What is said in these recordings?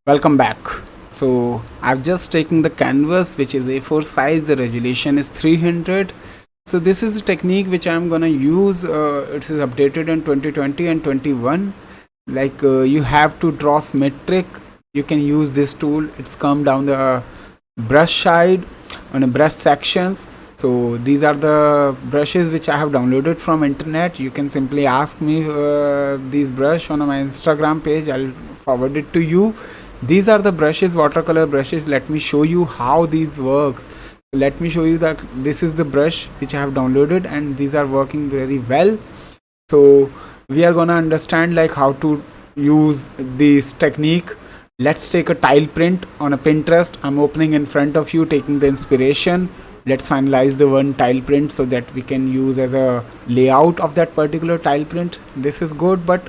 Welcome back. So I've just taken the canvas which is A4 size, the resolution is 300. So this is the technique which I'm gonna use. It is updated in 2020 and 21. You have to draw symmetric. You can use this tool. It's come down the brush side on the brush sections. So these are the brushes which I have downloaded from internet. You can simply ask me these brush on my Instagram page. I'll forward it to you. These are the brushes, watercolor brushes. Let me show you how these works. Let me show you that this is the brush which I have downloaded and these are working very well. So we are gonna understand like how to use this technique. Let's take a tile print on a Pinterest. I'm opening in front of you, taking the inspiration. Let's finalize the one tile print so that we can use as a layout of that particular tile print. This is good, but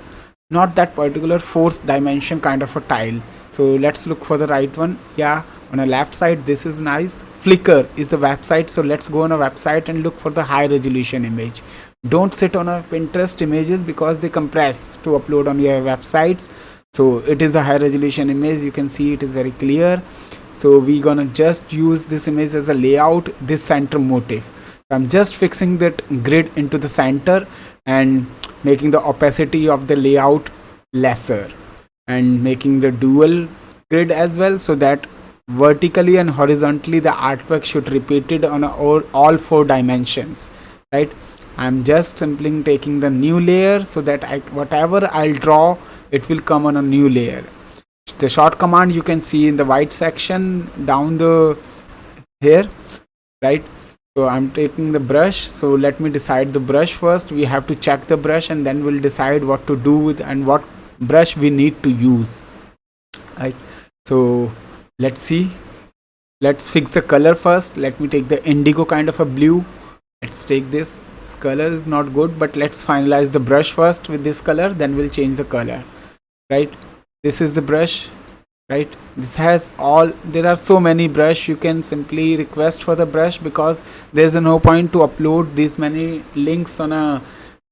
not that particular fourth dimension kind of a tile. So let's look for the right one. Yeah, on the left side, this is nice. Flickr is the website. So let's go on a website and look for the high resolution image. Don't sit on a Pinterest images because they compress to upload on your websites. So it is a high resolution image. You can see it is very clear. So we gonna just use this image as a layout, this center motif. I'm just fixing that grid into the center and making the opacity of the layout lesser and making the dual grid as well, so that vertically and horizontally the artwork should repeat it on all four dimensions, right? I'm just simply taking the new layer so that whatever I'll draw, it will come on a new layer. The short command you can see in the white section down the here, right? So I'm taking the brush. So let me decide the brush first. We have to check the brush and then we'll decide what to do with and what brush we need to use, right? So let's see. Let's fix the color first. Let me take the indigo kind of a blue. Let's take this. This color is not good, but let's finalize the brush first with this color, then we'll change the color, right? This is the brush, right? This has all, there are so many brush. You can simply request for the brush because there's no point to upload these many links on a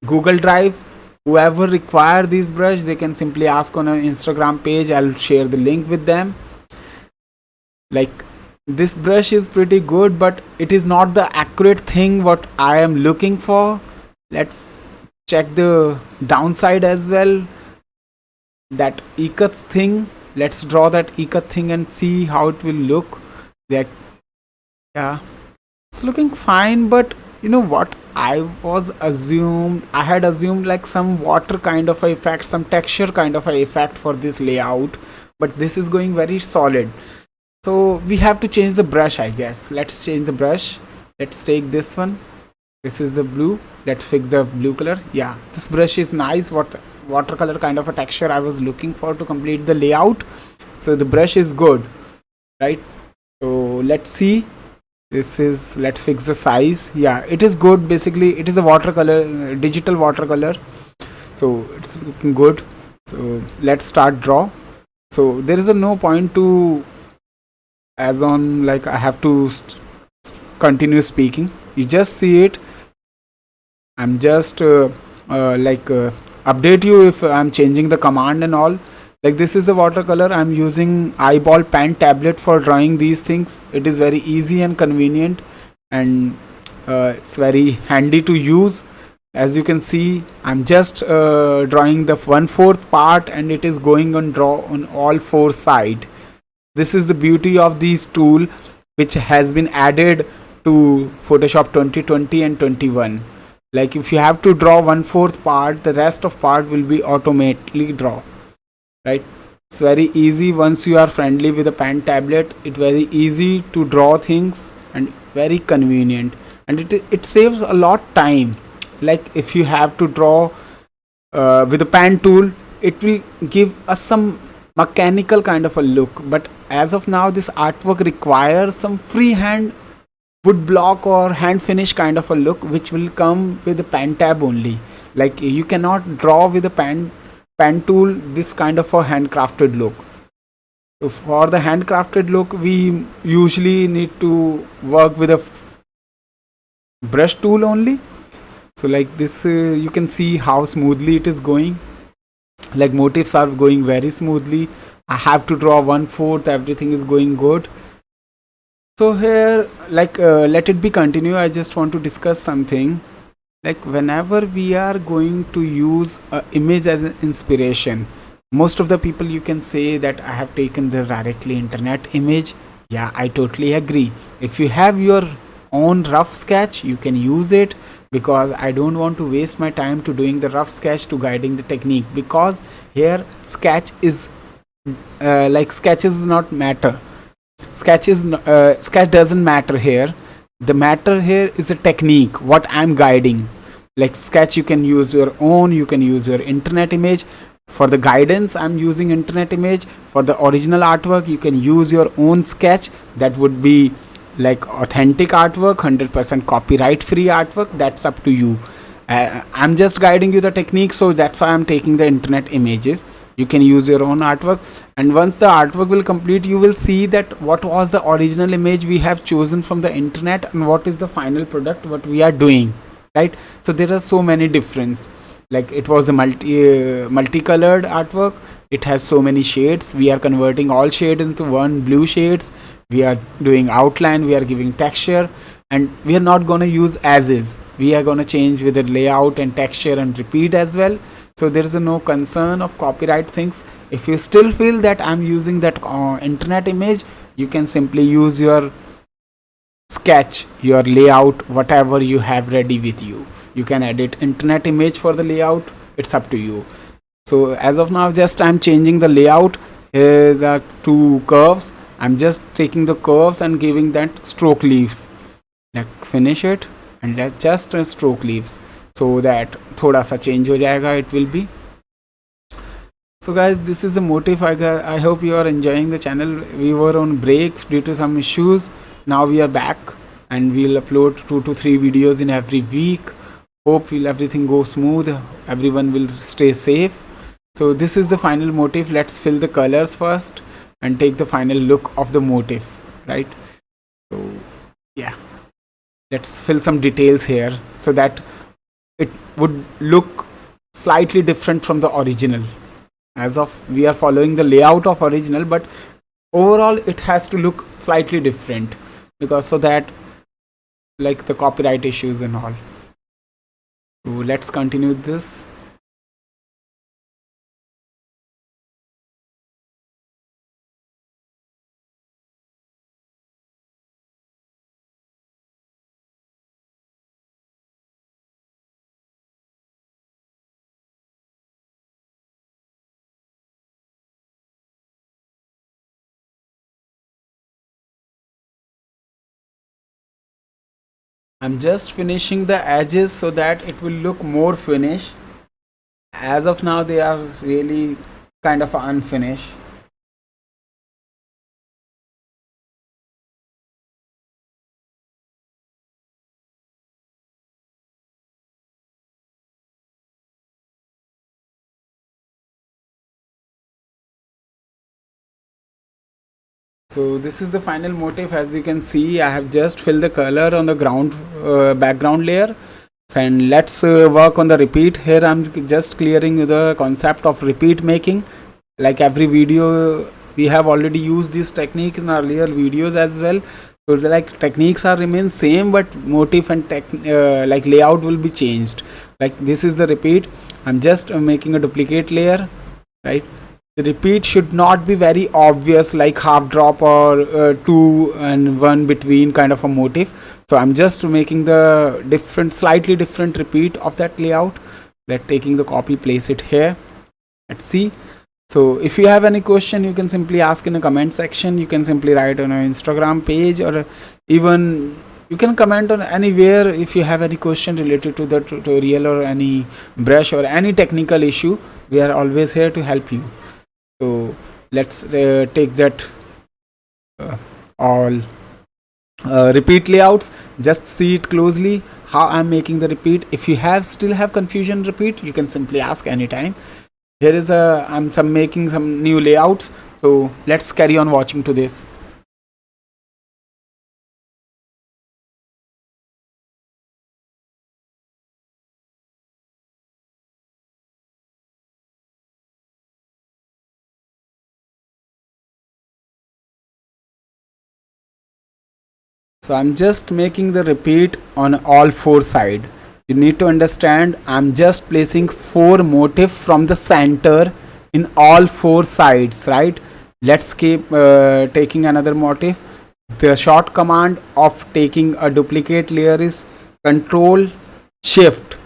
Google Drive. Whoever require these brush, they can simply ask on an Instagram page. I'll share the link with them. Like, this brush is pretty good, but it is not the accurate thing what I am looking for. Let's check the downside as well. That ikat thing, let's draw that ikat thing and see how it will look. Like, yeah, it's looking fine, but you know what, I had assumed like some water kind of a effect, some texture kind of a effect for this layout, but this is going very solid. So we have to change the brush, I guess. Let's change the brush. Let's take this one. This is the blue. Let's fix the blue color. Yeah, this brush is nice. What watercolor kind of a texture I was looking for to complete the layout. So the brush is good, right? So let's see. This is, let's fix the size. Yeah, it is good. Basically it is a watercolor, digital watercolor, so it's looking good. So let's start draw. So there is a no point to, as on like I have to continue speaking. You just see it. I'm just update you if I'm changing the command and all. Like, this is the watercolor. I'm using eyeball pen tablet for drawing these things. It is very easy and convenient, and it's very handy to use. As you can see, I'm just drawing the 1/4 part and it is going on draw on all four sides. This is the beauty of this tool which has been added to Photoshop 2020 and 21. Like, if you have to draw 1/4 part, the rest of part will be automatically draw, right? It's very easy once you are friendly with a pen tablet. It's very easy to draw things and very convenient, and it saves a lot time. Like, if you have to draw with a pen tool, it will give us some mechanical kind of a look, but as of now this artwork requires some freehand wood block or hand finish kind of a look, which will come with the pen tab only. Like, you cannot draw with a pen tool this kind of a handcrafted look. So for the handcrafted look, we usually need to work with a brush tool only. So like this, you can see how smoothly it is going. Like, motifs are going very smoothly. I have to draw 1/4, everything is going good. So here, like, let it be continue. I just want to discuss something. Like, whenever we are going to use a image as an inspiration, most of the people, you can say that I have taken the directly internet image. Yeah, I totally agree. If you have your own rough sketch, you can use it, because I don't want to waste my time to doing the rough sketch to guiding the technique, because here sketch is like, sketches not matter. Sketch doesn't matter here. The matter here is the technique, what I'm guiding. Like sketch, you can use your own, you can use your internet image. For the guidance, I'm using internet image. For the original artwork, you can use your own sketch. That would be like authentic artwork, 100% copyright free artwork. That's up to you. I'm just guiding you the technique, so that's why I'm taking the internet images. You can use your own artwork, and once the artwork will complete, you will see that what was the original image we have chosen from the internet and what is the final product what we are doing, right? So there are so many difference. Like, it was the multicolored artwork. It has so many shades. We are converting all shades into one blue shades. We are doing outline, we are giving texture, and we are not going to use as is. We are going to change with the layout and texture and repeat as well. So there is no concern of copyright things. If you still feel that I'm using that internet image, you can simply use your sketch, your layout, whatever you have ready with you. You can edit internet image for the layout. It's up to you. So as of now, just I'm changing the layout. Here the two curves. I'm just taking the curves and giving that stroke leaves. Like, finish it and let just stroke leaves, so that थोड़ा सा change हो जाएगा. It will be. So guys, this is the motive. I hope you are enjoying the channel. We were on break due to some issues. Now we are back, and we'll upload 2 to 3 videos in every week. Hope will everything go smooth. Everyone will stay safe. So this is the final motif. Let's fill the colors first and take the final look of the motif, right? So yeah, let's fill some details here so that it would look slightly different from the original. As of, we are following the layout of original, but overall it has to look slightly different, because so that, like, the copyright issues and all. So let's continue this. I'm just finishing the edges so that it will look more finished. As of now, they are really kind of unfinished. So this is the final motif. As you can see, I have just filled the color on the ground background layer. And let's work on the repeat. Here I'm just clearing the concept of repeat making. Like every video, we have already used this technique in earlier videos as well. So the, like, techniques are remain same, but motif and like layout will be changed. Like, this is the repeat. I'm just making a duplicate layer, right? The repeat should not be very obvious, like half drop or 2 and 1 between kind of a motif. So I'm just making the different, slightly different repeat of that layout. That, taking the copy, place it here. Let's see. So if you have any question, you can simply ask in the comment section. You can simply write on our Instagram page, or even you can comment on anywhere. If you have any question related to the tutorial or any brush or any technical issue, we are always here to help you. So let's take that all repeat layouts. Just see it closely how I'm making the repeat. If you have still have confusion repeat, you can simply ask anytime. Here is I'm making some new layouts. So let's carry on watching to this. So I'm just making the repeat on all four sides. You need to understand, I'm just placing four motif from the center in all four sides, right? Let's keep taking another motif. The short command of taking a duplicate layer is Control Shift,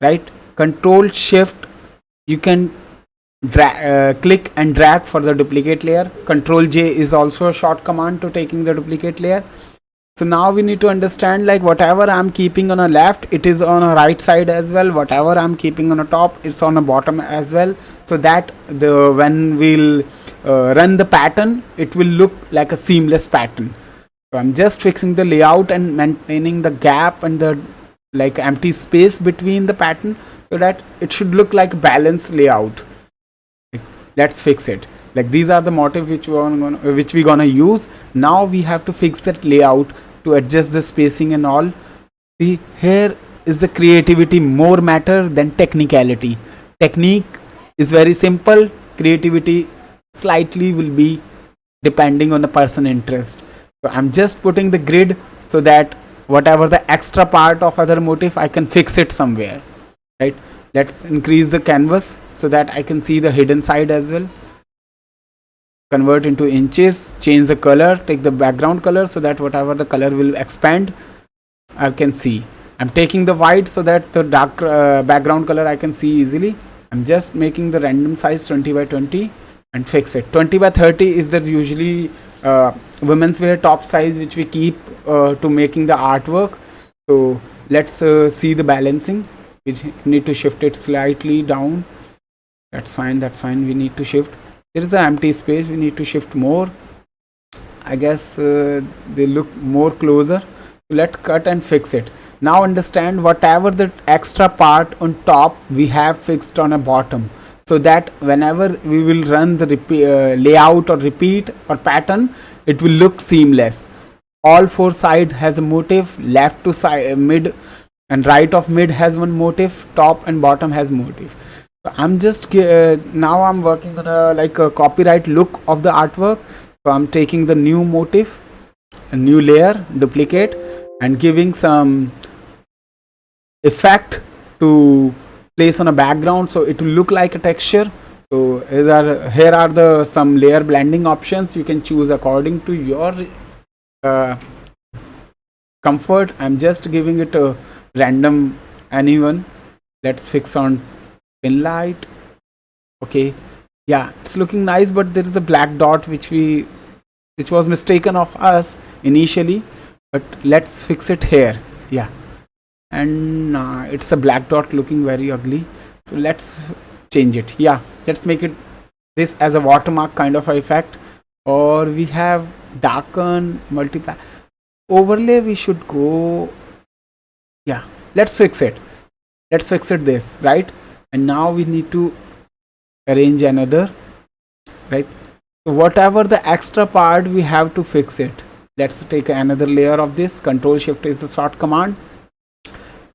right? Control Shift. You can click and drag for the duplicate layer. Control J is also a short command to taking the duplicate layer. So now we need to understand, like, whatever I'm keeping on a left, it is on a right side as well. Whatever I'm keeping on a top, it's on a bottom as well, so that the when we'll run the pattern, it will look like a seamless pattern. So I'm just fixing the layout and maintaining the gap and the like empty space between the pattern, so that it should look like a balanced layout. Let's fix it. Like, these are the motif which we gonna use. Now we have to fix that layout to adjust the spacing and all. See, here is the creativity more matter than technicality. Technique is very simple, creativity slightly will be depending on the person interest. So I'm just putting the grid so that whatever the extra part of other motif, I can fix it somewhere, right? Let's increase the canvas so that I can see the hidden side as well. Convert into inches, change the color, take the background color so that whatever the color will expand, I can see. I'm taking the white so that the dark background color I can see easily. I'm just making the random size 20 by 20 and fix it. 20 by 30 is the usually women's wear top size which we keep to making the artwork. So let's see the balancing. We need to shift it slightly down. That's fine, that's fine. We need to shift. There is an empty space, we need to shift more. I guess they look more closer. Let's cut and fix it. Now understand, whatever the extra part on top we have fixed on a bottom, so that whenever we will run the layout or repeat or pattern, it will look seamless. All four sides has a motif, left to side, mid and right of mid has one motif, top and bottom has motif. So I'm just now I'm working on a copyright look of the artwork. So I'm taking the new motif, a new layer, duplicate, and giving some effect to place on a background so it will look like a texture. So here are the some layer blending options. You can choose according to your comfort. I'm just giving it a random anyone. Let's fix on pin light. Okay, yeah, it's looking nice, but there is a black dot which was mistaken of us initially, but let's fix it here. Yeah, and it's a black dot looking very ugly, so let's change it. Yeah, let's make it this as a watermark kind of effect, or we have darken, multiply, overlay. We should go. Yeah, let's fix it. Let's fix it this, right? And now we need to arrange another, right? So whatever the extra part, we have to fix it. Let's take another layer of this. Control Shift is the short command.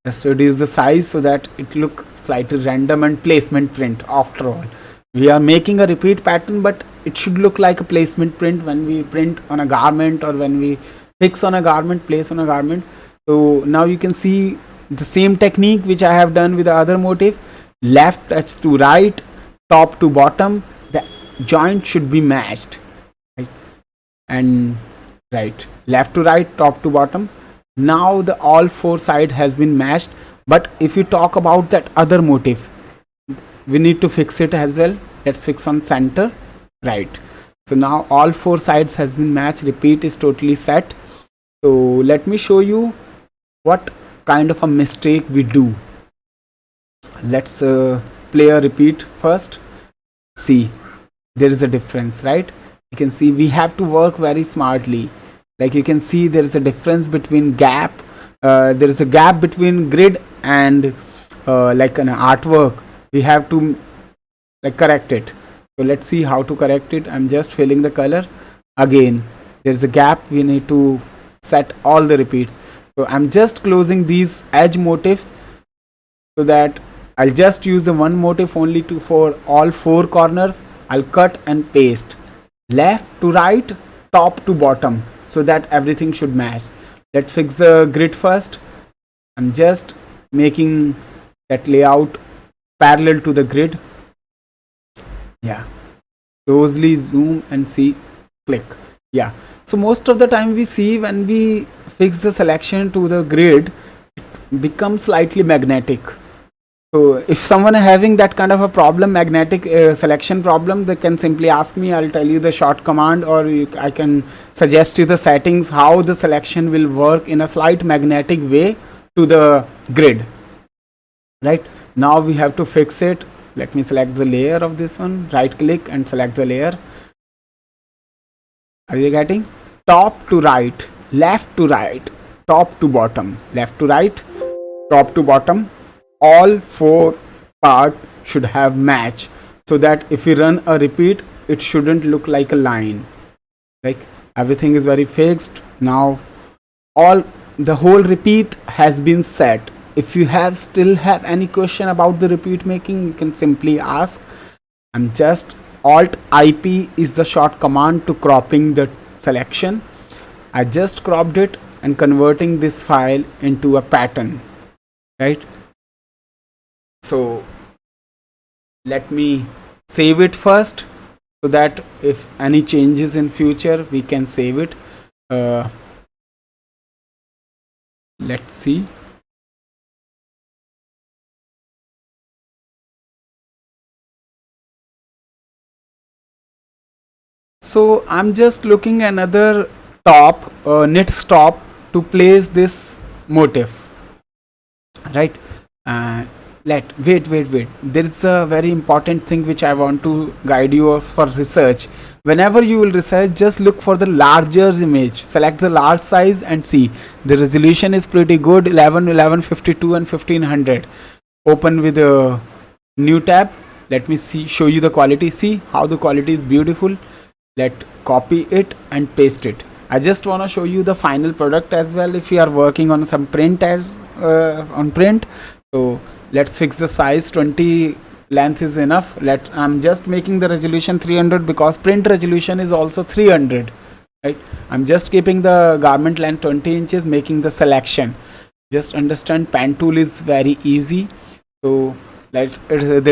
Let's reduce the size so that it look slightly random and placement print. After all, we are making a repeat pattern, but it should look like a placement print when we print on a garment or when we fix on a garment, place on a garment. So now you can see the same technique which I have done with the other motif. Left touch to right, top to bottom, the joint should be matched, right? And right, left to right, top to bottom. Now the all four side has been matched. But if you talk about that other motif, we need to fix it as well. Let's fix on center, right? So now all four sides has been matched. Repeat is totally set. So let me show you what kind of a mistake we do. Let's play a repeat first. See, there is a difference, right? You can see we have to work very smartly. Like, you can see there is a difference between gap. There is a gap between grid and like an artwork. We have to like correct it. So let's see how to correct it. I'm just filling the color. Again, there is a gap. We need to set all the repeats. So I'm just closing these edge motifs so that I'll just use the one motif only for all four corners. I'll cut and paste. Left to right, top to bottom. so that everything should match. Let's fix the grid first. I'm just making that layout parallel to the grid. Yeah, closely zoom and see, click. Yeah, so most of the time we see when we fix the selection to the grid, it becomes slightly magnetic. So if someone is having that kind of a problem, magnetic selection problem, they can simply ask me. I'll tell you the short command, or I can suggest you the settings how the selection will work in a slight magnetic way to the grid. Right, now we have to fix it. Let me select the layer of this one, right click and select the layer. Are you getting? Top to right, left to right, top to bottom, left to right, top to bottom. All four parts should have match, so that if we run a repeat, it shouldn't look like a line. Like everything is very fixed. Now all the whole repeat has been set. If you still have any question about the repeat making, you can simply ask. I'm just Alt IP is the short command to cropping the selection. I just cropped it and converting this file into a pattern, right? So let me save it first, so that if any changes in future we can save it. Let's see. So I'm just looking another top knit stop to place this motif, right? Wait, there is a very important thing which I want to guide you for research. Whenever you will research, just look for the larger image, select the large size and see the resolution is pretty good, 1152 and 1500. Open with a new tab. Let me show you the quality. See how the quality is beautiful. Let copy it and paste it. I just want to show you the final product as well. If you are working on some print on print, so let's fix the size. 20 length is enough. I'm just making the resolution 300 because print resolution is also 300, right? I'm just keeping the garment length 20 inches, making the selection. Just understand, pen tool is very easy. So there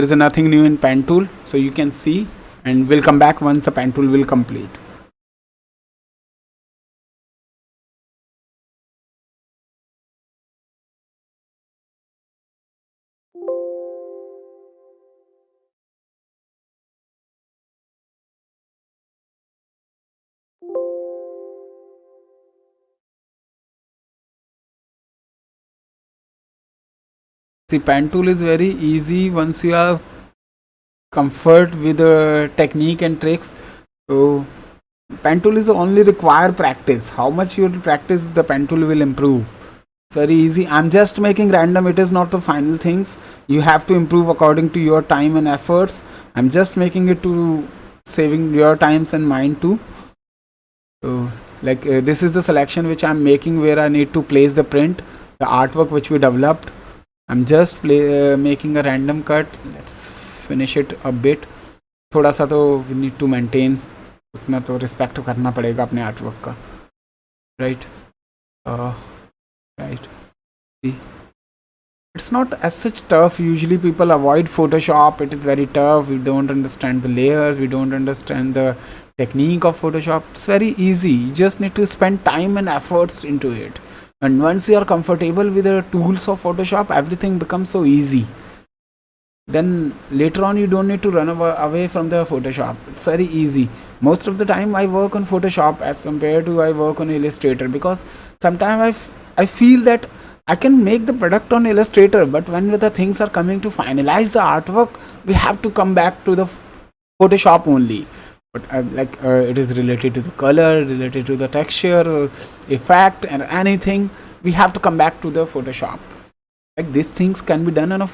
is nothing new in pen tool, so you can see, and we'll come back once the pen tool will complete. See, pen tool is very easy once you have comfort with the technique and tricks. So pen tool is only require practice. How much you practice, the pen tool will improve. It's very easy. I'm just making random. It is not the final things. You have to improve according to your time and efforts. I'm just making it to saving your times and mine too. So this is the selection which I'm making, where I need to place the print, the artwork which we developed. I'm just making a random cut. Let's finish it a bit. थोड़ा सा तो we need to maintain, उतना तो respect करना पड़ेगा अपने artwork का, right? Right. See, it's not as such tough. Usually people avoid Photoshop. It is very tough. We don't understand the layers. We don't understand the technique of Photoshop. It's very easy. You just need to spend time and efforts into it. And once you are comfortable with the tools of Photoshop, everything becomes so easy. Then later on you don't need to run away from the Photoshop. It's very easy. Most of the time I work on Photoshop as compared to I work on Illustrator, because sometimes I feel that I can make the product on Illustrator, but when the things are coming to finalize the artwork, we have to come back to the Photoshop only. But it is related to the color, related to the texture, effect and anything, we have to come back to the Photoshop. Like these things can be done on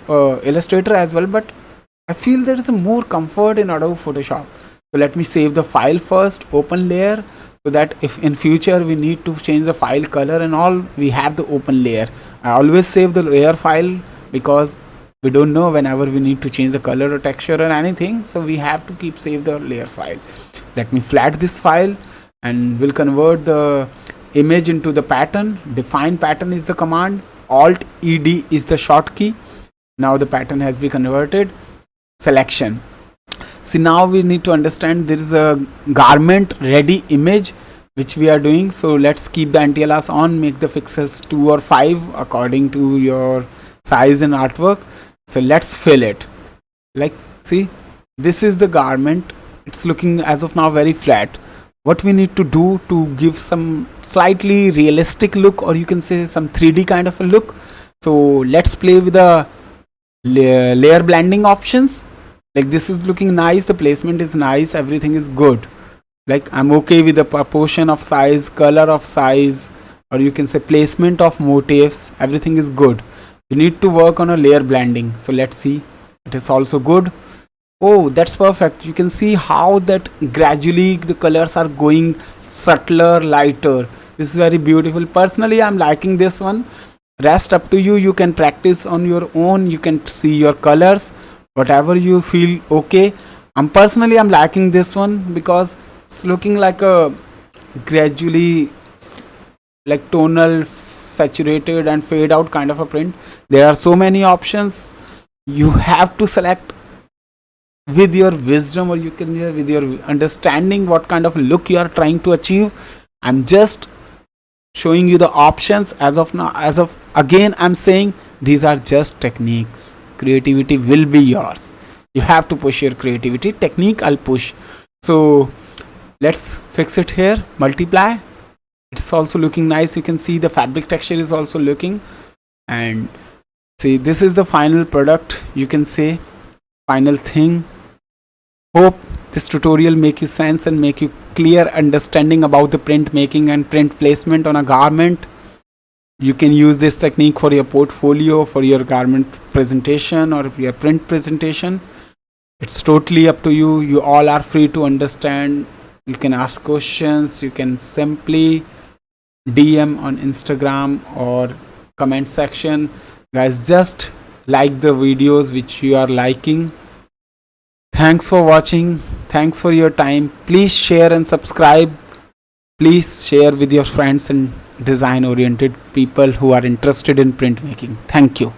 Illustrator as well, but I feel there is more comfort in Adobe Photoshop. So let me save the file first, open layer, so that if in future we need to change the file color and all, we have the open layer. I always save the layer file because we don't know whenever we need to change the color or texture or anything, so we have to save the layer file. Let me flat this file. and we'll convert the image into the pattern. Define pattern is the command. Alt ED is the short key. Now the pattern has been converted. Selection. See, now we need to understand there is a garment ready image which we are doing. So let's keep the anti-alias on, make the pixels 2 or 5 according to your size and artwork. So let's fill it. Like, see, this is the garment. It's looking as of now very flat. What we need to do to give some slightly realistic look, or you can say some 3D kind of a look. So let's play with the layer blending options. Like, this is looking nice, the placement is nice, everything is good. Like, I'm okay with the proportion of size, color of size, or you can say placement of motifs, everything is good. You need to work on a layer blending. So let's see, it is also good. Oh, that's perfect. You can see how that gradually the colors are going subtler, lighter. This is very beautiful. Personally, I'm liking this one. Rest up to you. You can practice on your own. You can see your colors, whatever you feel okay. I'm liking this one because it's looking like a gradually like tonal, saturated and fade out kind of a print. There are so many options. You have to select with your wisdom, or you can with your understanding what kind of look you are trying to achieve. I'm just showing you the options as of now. As of again, I'm saying these are just techniques. Creativity will be yours. You have to push your creativity. Technique I'll push. So let's fix it here. Multiply. It's also looking nice. You can see the fabric texture is also looking, and see, this is the final product. You can say final thing. Hope this tutorial make you sense and make you clear understanding about the print making and print placement on a garment. You can use this technique for your portfolio, for your garment presentation or your print presentation. It's totally up to you. You all are free to understand. You can ask questions. You can simply DM on Instagram or comment section. Guys, just like the videos which you are liking. Thanks for watching. Thanks for your time. Please share and subscribe. Please share with your friends and design oriented people who are interested in printmaking. Thank you.